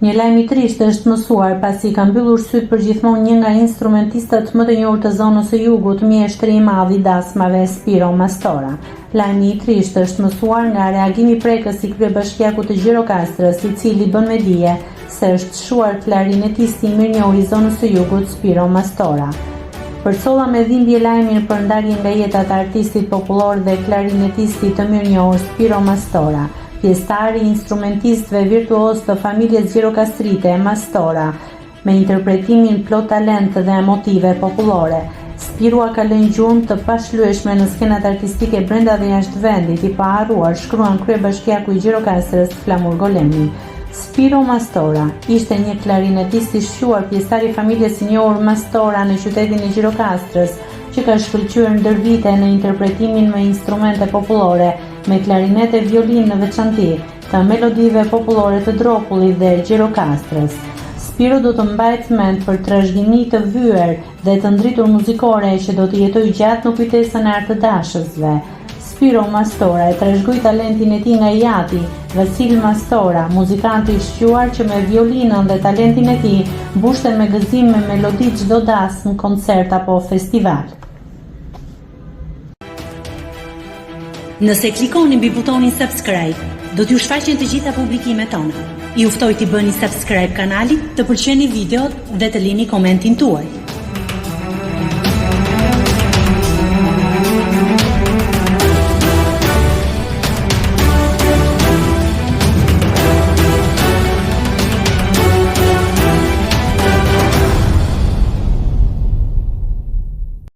Një lajm I trisht është mësuar pasi ka mbyllur syt për gjithmonë një nga instrumentistat më të njohur të zonës së Jugut, mjeshtri I madh I dasmave Spiro Mastora. Lajmi I trisht është mësuar nga reagimi prekës I kryebashkiakut të Gjirokastrës, I cili bën me dije se është shuar klarinetisti I mirënjohur I zonës së Jugut Spiro Mastora. Përcolla me dhimbje lajmin për ndarjen nga jeta të artistit popullor dhe klarinetistit të mirënjohur Spiro Mastora, pjesëtari instrumentistëve virtuoz të familjes gjirokastrite Mastora, me interpretimin plot talent dhe motive popullore. Spiro ka lënë gjurmë të pashlyeshme në skenat artistike brenda dhe jashtë vendit, I paharruar, shkruan kryebashkiaku I Gjirokastrës Flamur Golemi. Spiro Mastora ishte një klarinetist I shquar, pjesëtar I familjes së njohur Mastora në qytetin E Gjirokastrës, që ka shkëlqyer ndër vite në interpretimin me instrumente popullore, me klarinet e violinë në veçanti, të melodive popullore të Dropullit dhe Gjirokastrës. Spiro do të mbahet mend për trashëgimi të vyer dhe të ndritur muzikore që do të jetojë gjatë në kujtesën e artëdashësve. Spiro Mastora e trashëgoi talentin e tij nga Jati, Vasil Mastora, muzikanti I shquar që me violinën dhe talentin e tij mbushten me gëzim me melodi çdo dasmë, koncert apo festival. Nëse klikoni mbi butonin subscribe, do t'ju shfaqen të gjitha publikimet tona. Ju ftoj t'i bëni subscribe kanalit, të pëlqeni videot dhe të lini komentin tuaj.